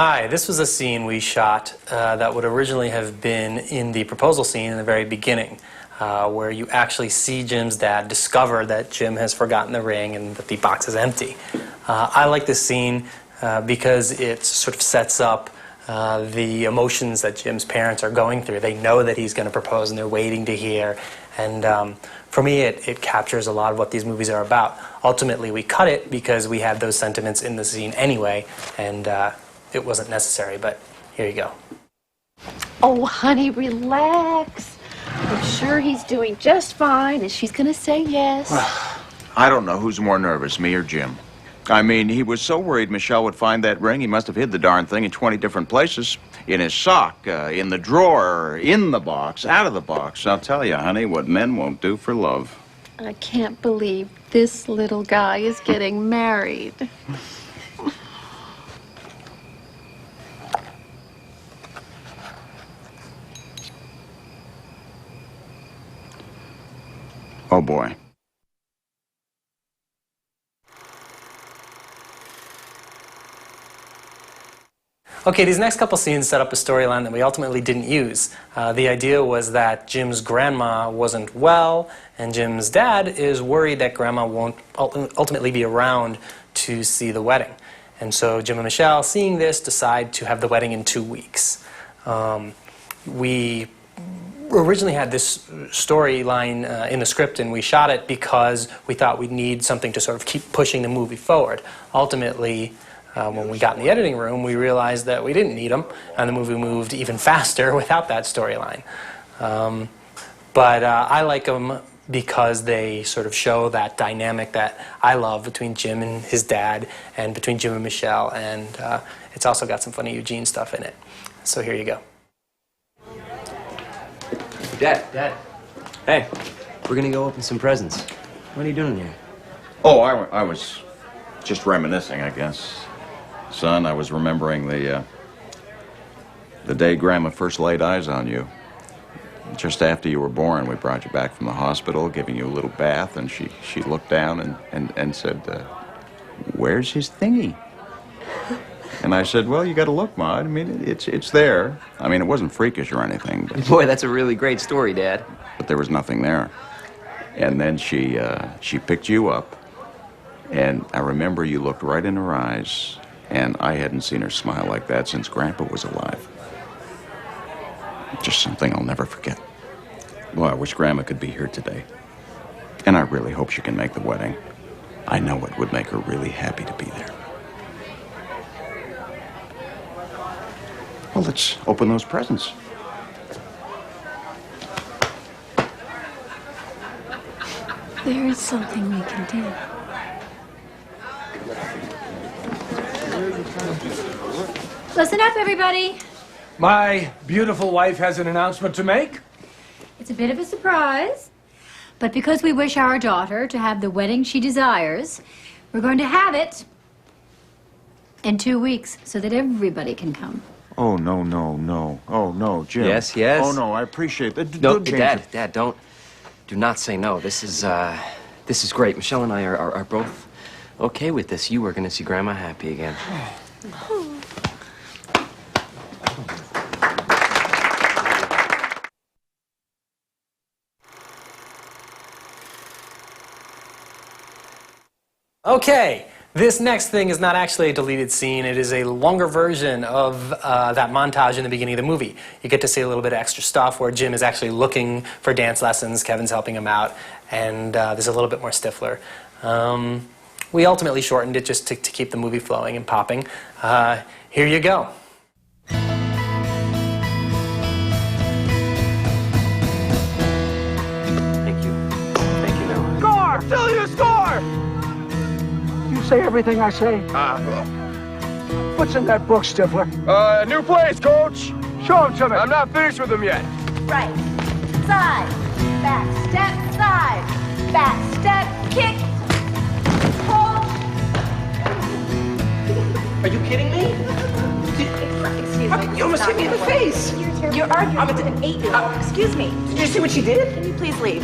Hi, this was a scene we shot that would originally have been in the proposal scene in the very beginning, where you actually see Jim's dad discover that Jim has forgotten the ring and that the box is empty. I like this scene because it sort of sets up the emotions that Jim's parents are going through. They know that he's going to propose and they're waiting to hear. And for me, it captures a lot of what these movies are about. Ultimately, we cut it because we had those sentiments in the scene anyway, and it wasn't necessary, but here you go. Oh, honey, relax. I'm sure he's doing just fine, and she's going to say yes. I don't know who's more nervous, me or Jim. I mean, he was so worried Michelle would find that ring, he must have hid the darn thing in 20 different places. In his sock, in the drawer, in the box, out of the box. I'll tell you, honey, what men won't do for love. I can't believe this little guy is getting married. Oh, boy. Okay, these next couple scenes set up a storyline that we ultimately didn't use. The idea was that Jim's grandma wasn't well, and Jim's dad is worried that grandma won't ultimately be around to see the wedding. And so Jim and Michelle, seeing this, decide to have the wedding in 2 weeks. We originally had this storyline in the script, and we shot it because we thought we'd need something to sort of keep pushing the movie forward. Ultimately, when we got in the editing room, we realized that we didn't need them, and the movie moved even faster without that storyline. But I like them because they sort of show that dynamic that I love between Jim and his dad, and between Jim and Michelle, and it's also got some funny Eugene stuff in it. So here you go. Dad. Hey, we're gonna go open some presents. What are you doing here? Oh, I was just reminiscing, I guess. Son, I was remembering the day Grandma first laid eyes on you. Just after you were born, we brought you back from the hospital, giving you a little bath, and she looked down and said, "Where's his thingy?" And I said, "Well, you got to look, Ma. I mean, it's there. I mean, it wasn't freakish or anything." But, Boy, that's a really great story, Dad. but there was nothing there. And then she picked you up, and I remember you looked right in her eyes, and I hadn't seen her smile like that since Grandpa was alive. Just something I'll never forget. Well, I wish Grandma could be here today. And I really hope she can make the wedding. I know it would make her really happy to be there. Well, let's open those presents. There is something we can do. Listen up, everybody. My beautiful wife has an announcement to make. It's a bit of a surprise, but because we wish our daughter to have the wedding she desires, we're going to have it in 2 weeks so that everybody can come. Oh, no, no, no. Oh, no, Jim. Yes. Oh, no, I appreciate that. No, Don't change it. Dad, do not say no. This is great. Michelle and I are both okay with this. You are going to see Grandma happy again. Okay, this next thing is not actually a deleted scene. It is a longer version of that montage in the beginning of the movie. You get to see a little bit of extra stuff where Jim is actually looking for dance lessons, Kevin's helping him out, and there's a little bit more Stifler. We ultimately shortened it just to keep the movie flowing and popping. Here you go. Thank you. Thank you, Noah. Score! Tell you to score! You say everything I say. What's in that book, Stifler? New plays, coach. Show him to me. I'm not finished with them yet. Right, side, back step, side, back step, kick, hold. Are you kidding me? Excuse me. You almost hit me in the face. You're arguing with an 8-year-old. Excuse me. Did you see what she did? Can you please leave?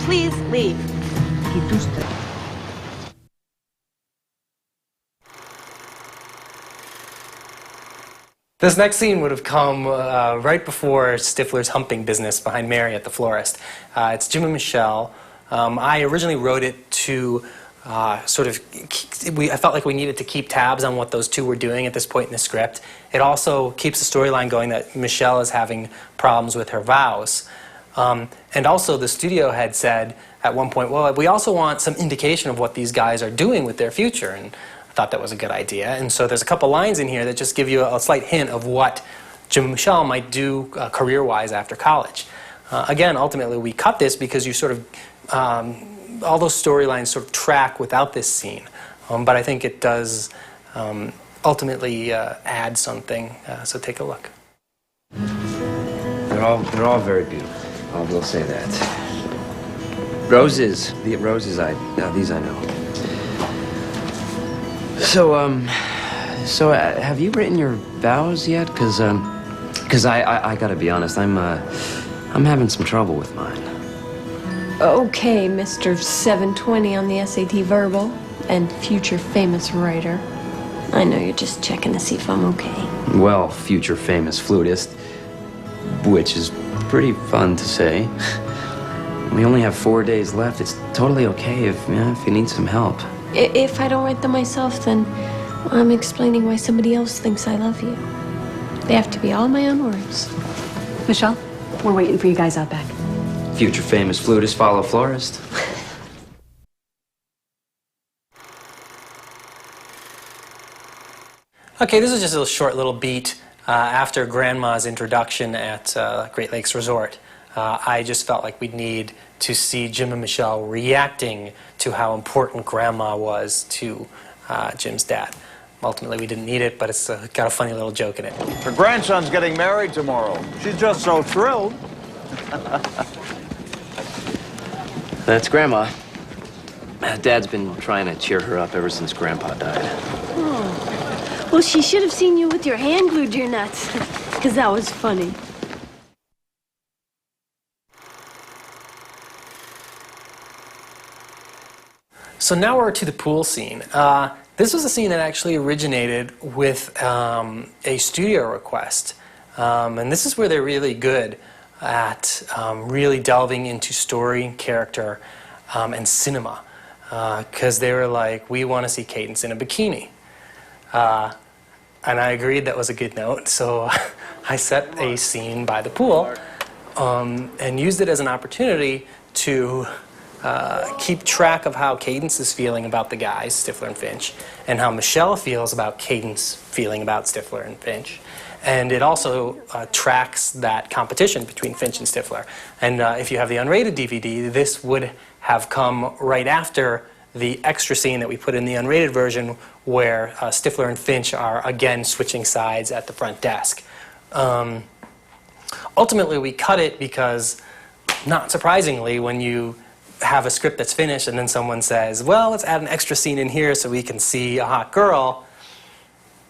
Please leave. This next scene would have come right before Stifler's humping business behind Mary at the florist. It's Jim and Michelle. I originally wrote it to I felt like we needed to keep tabs on what those two were doing at this point in the script. It also keeps the storyline going that Michelle is having problems with her vows. And also the studio had said at one point, well, we also want some indication of what these guys are doing with their future. And I thought that was a good idea. And so there's a couple lines in here that just give you a slight hint of what Jim and Michelle might do career-wise after college. Again, ultimately, we cut this because you sort of, all those storylines sort of track without this scene. But I think it does ultimately add something, so take a look. They're all very beautiful. I will say that. Roses, these I know. So, have you written your vows yet? Cause I gotta be honest, I'm having some trouble with mine. Okay, Mr. 720 on the SAT verbal and future famous writer. I know you're just checking to see if I'm okay. Well, future famous flutist, which is pretty fun to say. We only have 4 days left. It's totally okay if you need some help. If I don't write them myself, then I'm explaining why somebody else thinks I love you. They have to be all my own words. Michelle, we're waiting for you guys out back. Future famous flutist, follow florist. Okay, this is just a short little beat after Grandma's introduction at Great Lakes Resort. I just felt like we'd need to see Jim and Michelle reacting to how important Grandma was to Jim's dad. Ultimately, we didn't need it, but it's got a funny little joke in it. Her grandson's getting married tomorrow. She's just so thrilled. That's Grandma. Dad's been trying to cheer her up ever since Grandpa died. Oh. Well, she should have seen you with your hand glued to your nuts, because that was funny. So now we're to the pool scene. This was a scene that actually originated with a studio request. And this is where they're really good at really delving into story, character, and cinema. Because they were like, we want to see Cadence in a bikini. And I agreed that was a good note, so I set a scene by the pool and used it as an opportunity to keep track of how Cadence is feeling about the guys, Stifler and Finch, and how Michelle feels about Cadence feeling about Stifler and Finch. And it also tracks that competition between Finch and Stifler. And if you have the unrated DVD, this would have come right after the extra scene that we put in the unrated version where Stifler and Finch are again switching sides at the front desk. Ultimately, we cut it because, not surprisingly, when you have a script that's finished and then someone says, well, let's add an extra scene in here so we can see a hot girl,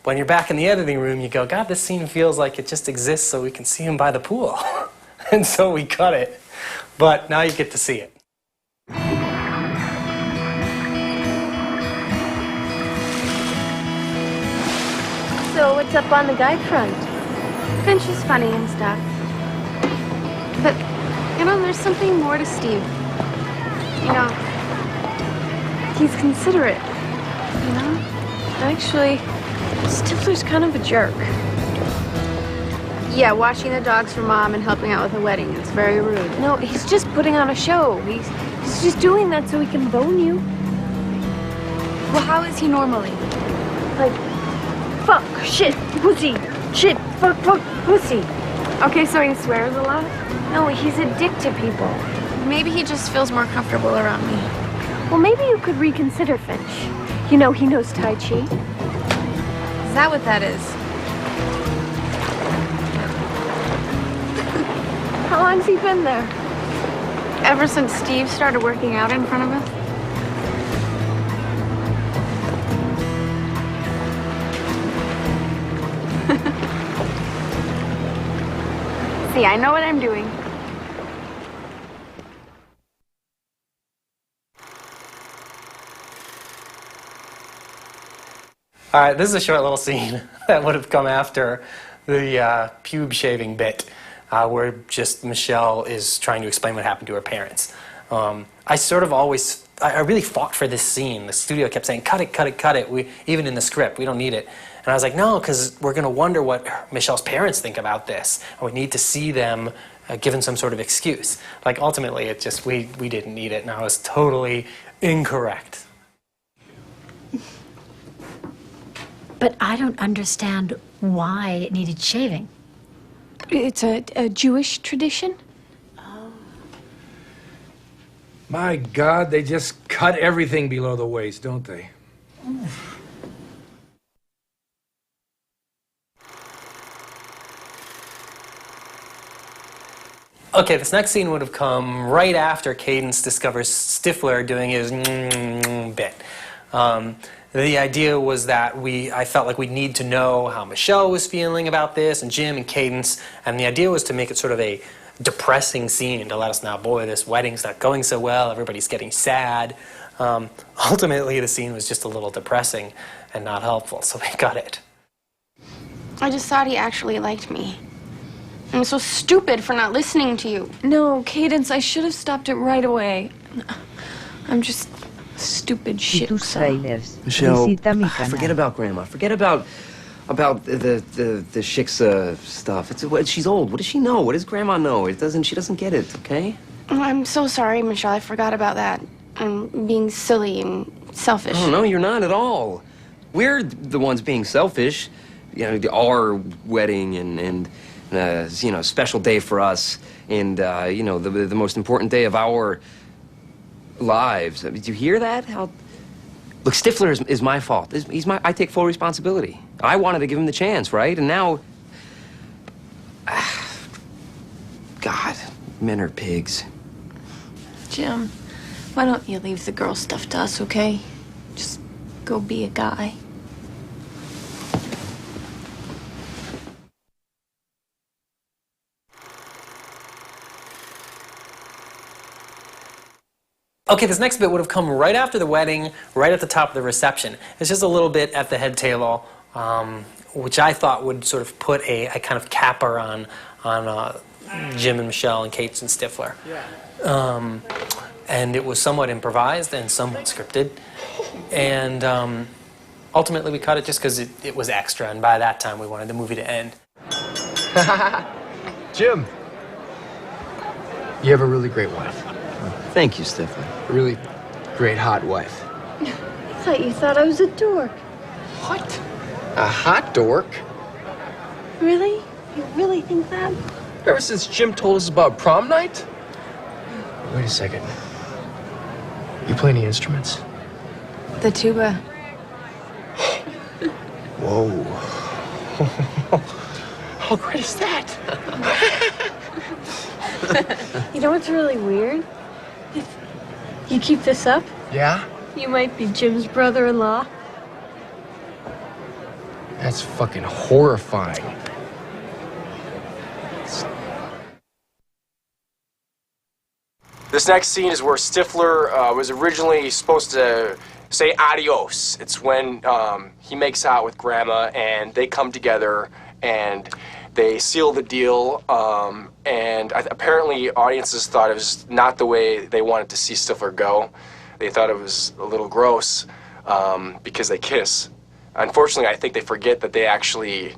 when you're back in the editing room, you go, God, this scene feels like it just exists so we can see him by the pool. And so we cut it. But now you get to see it. So what's up on the guy front? Finch is funny and stuff. But, you know, there's something more to Steve. You know, he's considerate, you know? Actually, Stifler's kind of a jerk. Yeah, watching the dogs for Mom and helping out with the wedding. It's very rude. No, he's just putting on a show. He's just doing that so he can bone you. Well, how is he normally? Like, fuck, shit, pussy, shit, fuck, pussy. Okay, so he swears a lot? No, he's a dick to people. Maybe he just feels more comfortable around me. Well, maybe you could reconsider Finch. You know, he knows Tai Chi. Is that what that is? How long's he been there? Ever since Steve started working out in front of us? See, I know what I'm doing. All right, this is a short little scene that would have come after the pube shaving bit, where just Michelle is trying to explain what happened to her parents. I sort of always, I really fought for this scene. The studio kept saying, cut it, cut it, cut it. Even in the script, we don't need it. And I was like, no, because we're going to wonder what Michelle's parents think about this. And we need to see them given some sort of excuse. Like, ultimately, it just, we didn't need it, and I was totally incorrect. But I don't understand why it needed shaving. It's a Jewish tradition. My God, they just cut everything below the waist, don't they? Okay, this next scene would have come right after Cadence discovers Stifler doing his bit. The idea was that I felt like we need to know how Michelle was feeling about this, and Jim and Cadence, and the idea was to make it sort of a depressing scene to let us know, boy, this wedding's not going so well, everybody's getting sad. Ultimately, the scene was just a little depressing and not helpful, so we cut it. I just thought he actually liked me. I'm so stupid for not listening to you. No, Cadence, I should have stopped it right away. I'm just stupid shit. Tráilers. Michelle, forget about Grandma. Forget about the shiksa stuff. She's old. What does she know? What does Grandma know? She doesn't get it, okay? I'm so sorry, Michelle. I forgot about that. I'm being silly and selfish. Oh, no, you're not at all. We're the ones being selfish. You know, our wedding and you know, special day for us, and you know, the most important day of our lives. I mean, do you hear that? Look, Stifler is my fault. I take full responsibility. I wanted to give him the chance, right? And now, God, men are pigs. Jim, why don't you leave the girl stuff to us, okay? Just go be a guy. Okay, this next bit would have come right after the wedding, right at the top of the reception. It's just a little bit at the head table, which I thought would sort of put a kind of capper on Jim and Michelle and Kate and Stifler. Yeah. And it was somewhat improvised and somewhat scripted. And ultimately we cut it just because it was extra, and by that time we wanted the movie to end. Jim, you have a really great wife. Thank you, Stifler. A really great hot wife. I thought you thought I was a dork. What? A hot dork? Really? You really think that? Ever since Jim told us about prom night? Wait a second. You play any instruments? The tuba. Whoa. How great is that? You know what's really weird? If you keep this up, Yeah? you might be Jim's brother-in-law. That's fucking horrifying. This next scene is where Stifler was originally supposed to say adios. It's when he makes out with Grandma and they come together and they seal the deal. And apparently audiences thought it was not the way they wanted to see Stifler go. They thought it was a little gross because they kiss. Unfortunately, I think they forget that they actually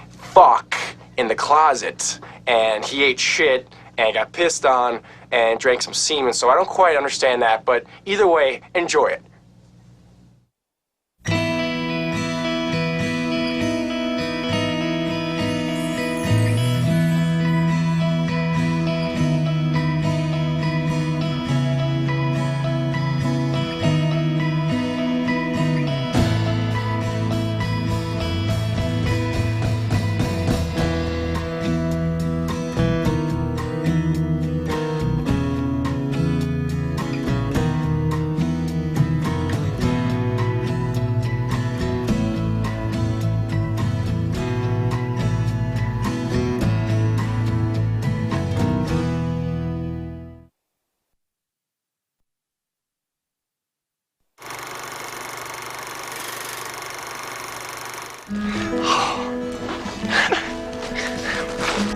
fuck in the closet, and he ate shit and got pissed on and drank some semen, so I don't quite understand that, but either way, enjoy it.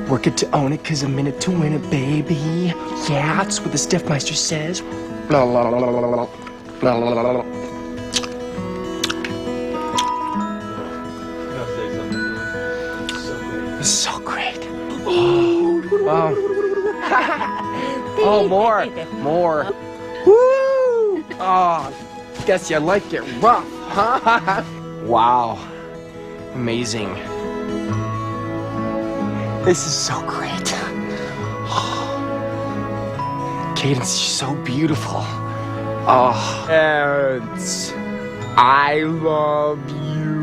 Work it to own it, 'cause a minute to win it, baby. Yeah, that's what the Stiffmeister says. La la la la la la la la la la. This is so great. Oh, wow. Oh, more. Woo! Oh, guess you like it rough, huh? Wow. Amazing. This is so great. Cadence is so beautiful. Oh, Eds, I love you.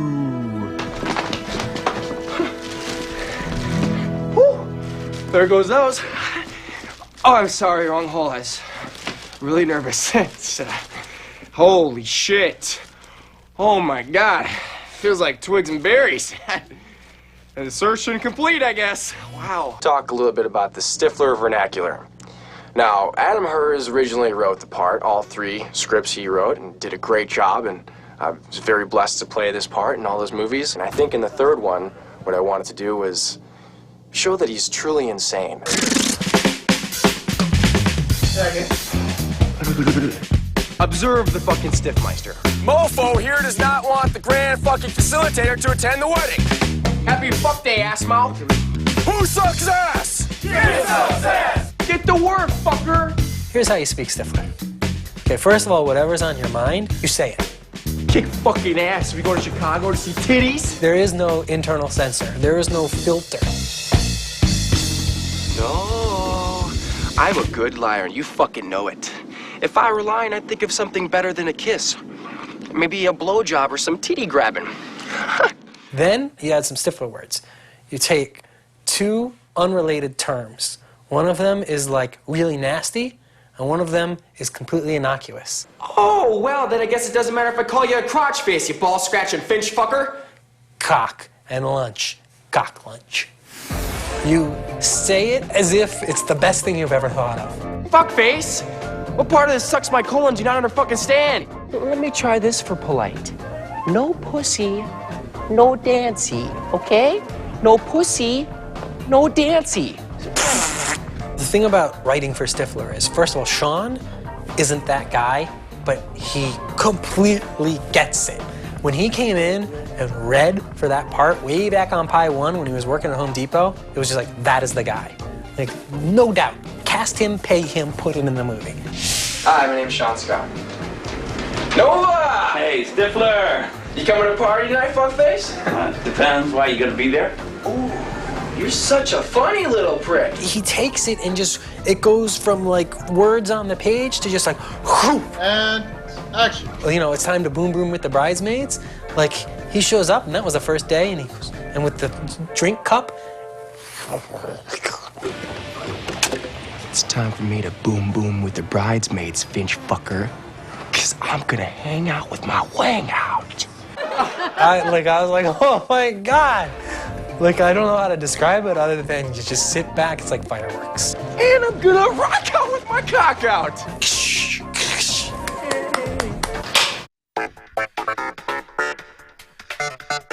Whew. There goes those. Oh, I'm sorry, wrong hole. I was really nervous. Holy shit. Oh my God. Feels like twigs and berries. Insertion complete, I guess. Wow. Talk a little bit about the Stifler vernacular. Now, Adam Hers originally wrote the part, all 3 scripts he wrote, and did a great job, and I was very blessed to play this part in all those movies. And I think in the 3rd one, what I wanted to do was show that he's truly insane. Observe the fucking Stiffmeister. Mofo here does not want the grand fucking facilitator to attend the wedding. Happy fuck day, ass mouth. Who sucks ass? He sucks ass. Get the word, fucker. Here's how you speak Stifler. Okay, first of all, whatever's on your mind, you say it. Kick fucking ass. We go to Chicago to see titties. There is no internal censor. There is no filter. No, I'm a good liar, and you fucking know it. If I were lying, I'd think of something better than a kiss. Maybe a blowjob or some titty grabbing. Then you add some Stifler words. You take 2 unrelated terms. One of them is like really nasty, and one of them is completely innocuous. Oh, well, then I guess it doesn't matter if I call you a crotch face, you ball-scratching finch fucker. Cock and lunch. Cock lunch. You say it as if it's the best thing you've ever thought of. Fuckface! What part of this sucks my colon do you not understand? Let me try this for polite. No pussy, no dancy, okay? No pussy, no dancy. The thing about writing for Stifler is, first of all, Sean isn't that guy, but he completely gets it. When he came in and read for that part way back on Pi 1 when he was working at Home Depot, it was just like, that is the guy. Like, no doubt. Cast him, pay him, put him in the movie. Hi, my name's Sean Scott. Nova! Hey, Stifler! You coming to a party tonight, fuckface? Depends. Why, you gonna be there? Ooh, you're such a funny little prick. He takes it and just, it goes from like words on the page to just like, whew. And action. You know, it's time to boom boom with the bridesmaids. Like, he shows up, and that was the first day, and he goes, and with the drink cup. It's time for me to boom boom with the bridesmaids, finch fucker. 'Cause I'm gonna hang out with my wang out. I was like, oh my God. Like, I don't know how to describe it other than you just sit back, it's like fireworks. And I'm gonna rock out with my cock out.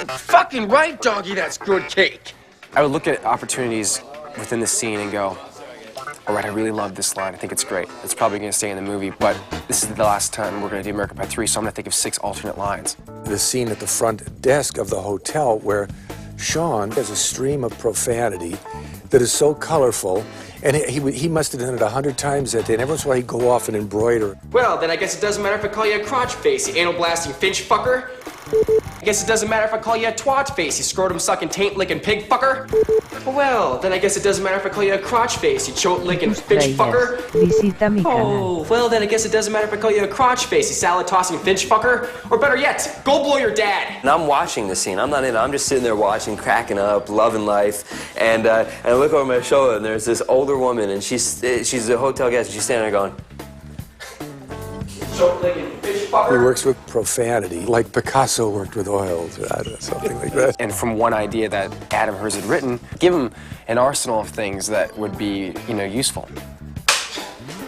Fucking right, doggy, that's good cake. I would look at opportunities within the scene and go, all right, I really love this line. I think it's great. It's probably going to stay in the movie, but this is the last time we're going to do American Pie 3, so I'm going to think of 6 alternate lines. The scene at the front desk of the hotel where Sean has a stream of profanity that is so colorful, and he must have done it 100 times that day, and every once in a while he'd go off and embroider. Well, then I guess it doesn't matter if I call you a crotch face, you anal blasting finch fucker. I guess it doesn't matter if I call you a twat face, you scrotum sucking taint licking pig fucker. Well, then I guess it doesn't matter if I call you a crotch face, you chote licking finch fucker. Oh, well, then I guess it doesn't matter if I call you a crotch face, you salad tossing finch fucker. Or better yet, go blow your dad. And I'm watching the scene. I'm not in it. I'm just sitting there watching, cracking up, loving life. And I look over my shoulder, and there's this older woman, and she's a hotel guest, and she's standing there going, He works with profanity, like Picasso worked with oil, something like that. And from one idea that Adam Hers had written, give him an arsenal of things that would be, useful.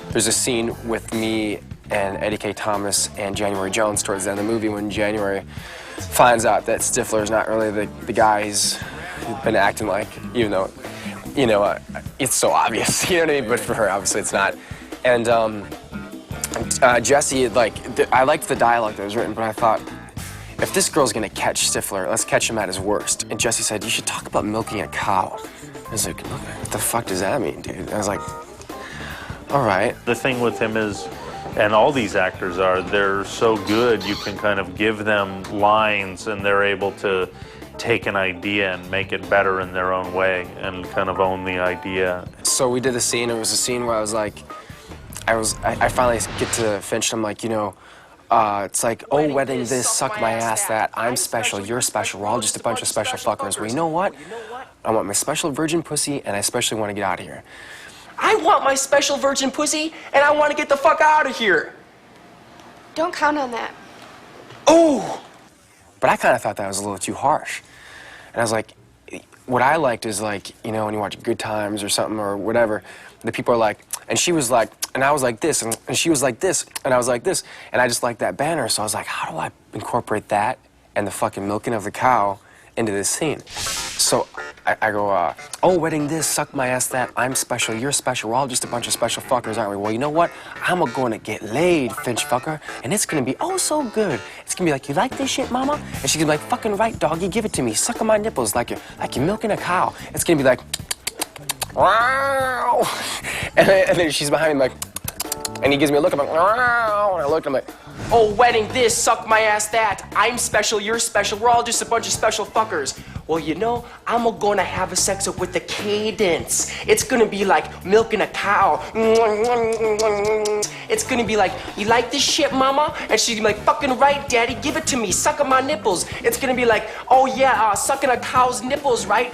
There's a scene with me and Eddie K. Thomas and January Jones towards the end of the movie when January finds out that Stifler's not really the guy he's been acting like, even though you know, it's so obvious, you know what I mean? But for her, obviously, it's not. And Jesse, like, I liked the dialogue that was written, but I thought, if this girl's gonna catch Stifler, let's catch him at his worst. And Jesse said, you should talk about milking a cow. I was like, what the fuck does that mean, dude? I was like, all right. The thing with him is, and all these actors are, they're so good, you can kind of give them lines and they're able to take an idea and make it better in their own way and kind of own the idea. So we did the scene. It was a scene where I was like, I finally get to Finch, and I'm like, you know, it's like, oh, wedding this, suck my ass that, I'm special, you're special, we're all just a bunch of special fuckers. Well, you know what? I want my special virgin pussy, and I especially want to get out of here. I want my special virgin pussy, and I want to get the fuck out of here. Don't count on that. Oh! But I kind of thought that was a little too harsh. And I was like, what I liked is like, you know, when you watch Good Times or something or whatever, the people are like, and she was like, and I was like this, and she was like this, and I was like this, and I just liked that banner, so I was like, how do I incorporate that and the fucking milking of the cow into this scene? So I go, oh, wedding this, suck my ass that, I'm special, you're special, we're all just a bunch of special fuckers, aren't we? Well, you know what? I'm going to get laid, Finch fucker, and it's going to be oh so good. It's going to be like, you like this shit, mama? And she's going to be like, fucking right, doggy, give it to me, suck on my nipples like you're milking a cow. It's going to be like, wow. And then she's behind me like, and he gives me a look, I'm like, wow. And I look, I'm like, oh, wedding this, suck my ass that, I'm special, you're special, we're all just a bunch of special fuckers. Well, you know, I'm gonna have a sex with the cadence. It's gonna be like milking a cow. It's gonna be like, you like this shit, mama? And she's gonna be like, fucking right, daddy, give it to me, suck on my nipples. It's gonna be like, oh yeah, sucking a cow's nipples, right?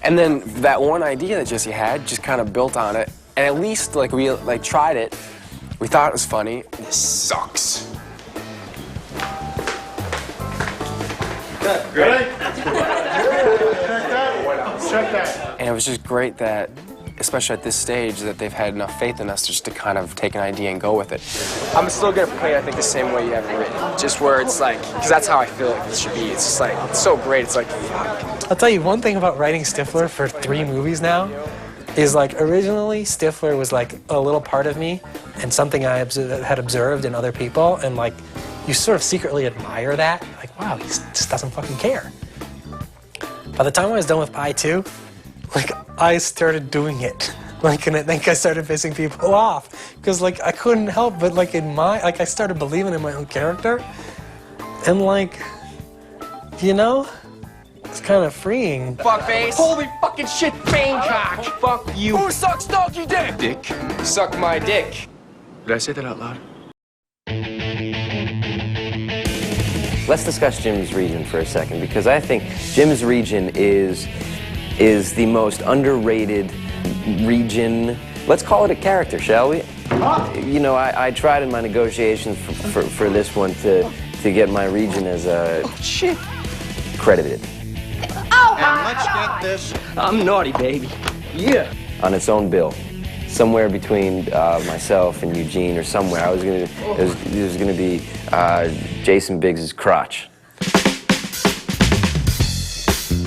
And then that one idea that Jesse had just kind of built on it, and at least like we like tried it. We thought it was funny. This sucks. Great. Check that. And it was just great that, especially at this stage, that they've had enough faith in us just to kind of take an idea and go with it. I'm still gonna play it, I think, the same way you have it written. Just where it's like, because that's how I feel like it should be. It's just like, it's so great, it's like, fuck. I'll tell you one thing about writing Stifler for 3 movies now is like originally Stifler was like a little part of me and something I had observed in other people, and like you sort of secretly admire that. Like, wow, he just doesn't fucking care. By the time I was done with Pi 2, like I started doing it. Like, and I think I started pissing people off because like I couldn't help but like I started believing in my own character, and like, you know, it's kind of freeing. Fuckface. Holy fucking shit, Bangkok. Fuck you. Who sucks doggy dick? Dick. Suck my dick. Did I say that out loud? Let's discuss Jim's region for a second, because I think Jim's region is the most underrated region. Let's call it a character, shall we? You know, I tried in my negotiations for this one to get my region as a credited. Oh, And let's get this. I'm naughty, baby. Yeah. On its own bill, somewhere between myself and Eugene, or somewhere. It was gonna be Jason Biggs's crotch.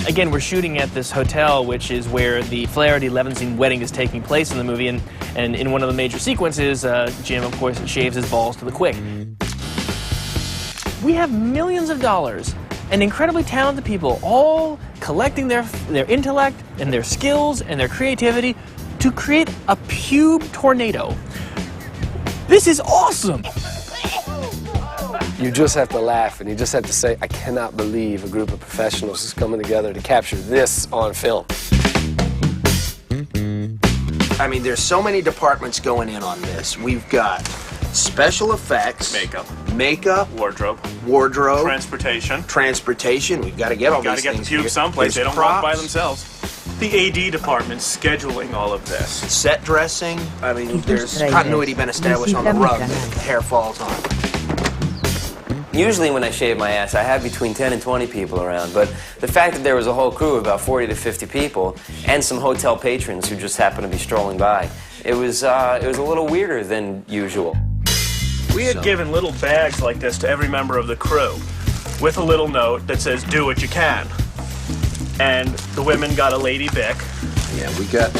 Again, we're shooting at this hotel, which is where the Flaherty Levinson wedding is taking place in the movie, and in one of the major sequences, Jim, of course, shaves his balls to the quick. We have millions of dollars and incredibly talented people all collecting their intellect and their skills and their creativity to create a pube tornado. This is awesome! You just have to laugh, and you just have to say, I cannot believe a group of professionals is coming together to capture this on film. I mean, there's so many departments going in on this. We've got special effects. Makeup. Wardrobe. Transportation. We've got to get all these things. Got to get the pubes someplace. They don't walk by themselves. The AD department scheduling all of this. Set dressing. I mean, there's continuity been established on the rug. Hair falls on. Usually when I shave my ass, I have between 10 and 20 people around, but the fact that there was a whole crew of about 40 to 50 people and some hotel patrons who just happened to be strolling by, it was a little weirder than usual. We had given little bags like this to every member of the crew with a little note that says, do what you can. And the women got a Lady Bic. Yeah, we got,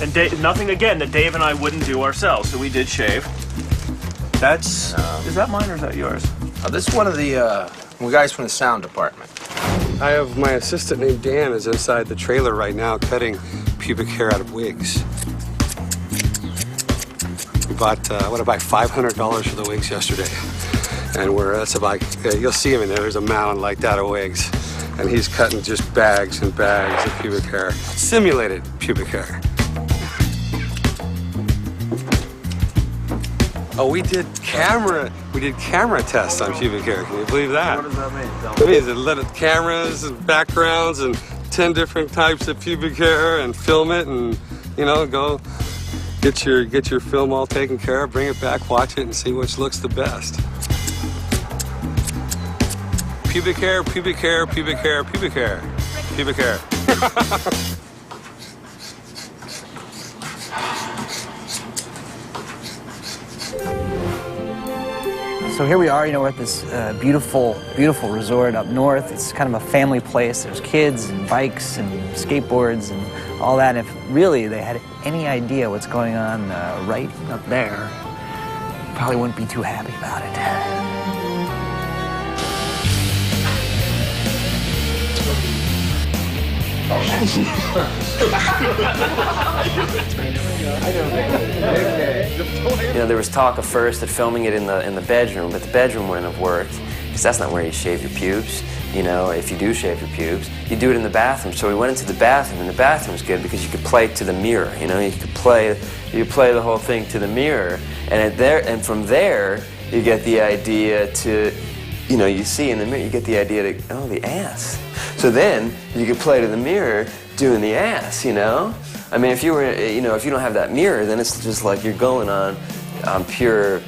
And nothing, again, that Dave and I wouldn't do ourselves, so we did shave. That's, is that mine or is that yours? this is one of the guys from the sound department. I have my assistant named Dan is inside the trailer right now cutting pubic hair out of wigs. We bought, what about $500 for the wigs yesterday. And that's about, you'll see him in there, there's a mound like that of wigs. And he's cutting just bags and bags of pubic hair. Simulated pubic hair. Oh, we did camera tests on pubic hair. Can you believe that? What does that mean? It means a lot of cameras and backgrounds and 10 different types of pubic hair and film it and, you know, go get your film all taken care of, bring it back, watch it, and see which looks the best. Pubic hair, pubic hair, pubic hair, pubic hair, pubic hair. So here we are, you know, we're at this beautiful, beautiful resort up north. It's kind of a family place. There's kids and bikes and skateboards and all that. And if really they had any idea what's going on right up there, probably wouldn't be too happy about it. You know, there was talk at first of filming it in the bedroom, but the bedroom wouldn't have worked because that's not where you shave your pubes. You know, if you do shave your pubes, you do it in the bathroom. So we went into the bathroom, and the bathroom's good because you could play to the mirror. You know, you could play the whole thing to the mirror, and from there you get the idea to, you know, you see in the mirror, you get the idea to, oh, the ass. So then you could play to the mirror doing the ass, you know? I mean, if you were, you know, if you don't have that mirror, then it's just like you're going on pure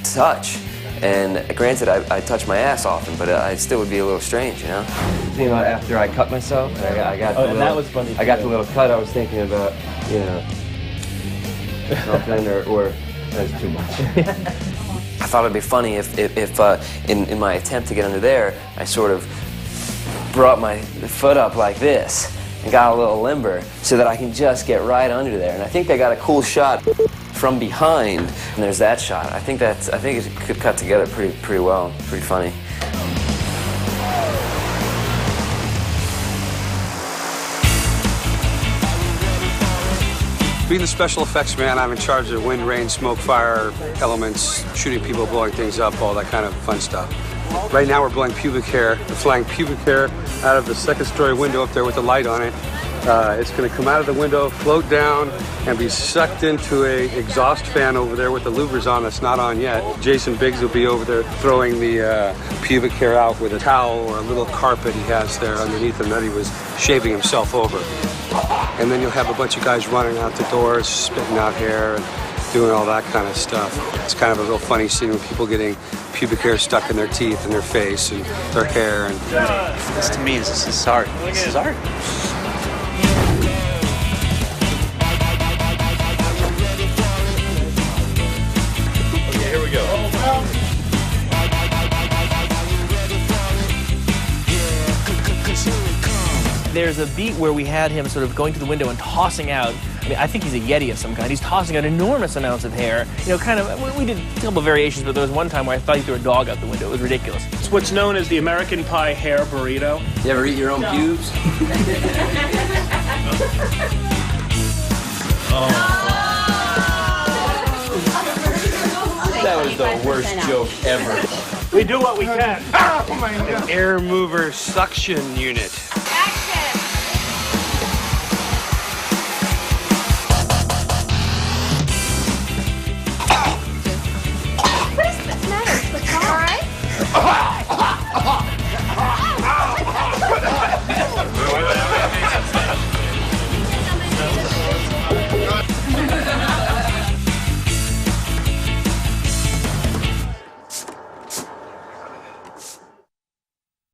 touch. And granted, I touch my ass often, but it still would be a little strange, you know? You know, after I cut myself, I got and that was funny. I got the little cut. I was thinking about, you know, something or that's too much. I thought it'd be funny if in my attempt to get under there, I sort of brought my foot up like this and got a little limber so that I can just get right under there. And I think they got a cool shot from behind. And there's that shot. I think it could cut together pretty well, pretty funny. Being the special effects man, I'm in charge of wind, rain, smoke, fire, elements, shooting people, blowing things up, all that kind of fun stuff. Right now we're blowing pubic hair. We're flying pubic hair out of the second-story window up there with the light on it. It's going to come out of the window, float down, and be sucked into a exhaust fan over there with the louvers on that's not on yet. Jason Biggs will be over there throwing the pubic hair out with a towel or a little carpet he has there underneath him that he was shaving himself over. And then you'll have a bunch of guys running out the doors, spitting out hair, and doing all that kind of stuff. It's kind of a real funny scene with people getting pubic hair stuck in their teeth and their face and their hair. And this to me this is art. This is art. Okay, here we go. There's a beat where we had him sort of going to the window and tossing out, I mean, I think he's a Yeti of some kind. He's tossing out enormous amounts of hair. You know, kind of, we did a couple of variations, but there was one time where I thought he threw a dog out the window. It was ridiculous. It's what's known as the American Pie hair burrito. You ever eat your own pubes? That was the worst joke ever. We do what we can. An air mover suction unit.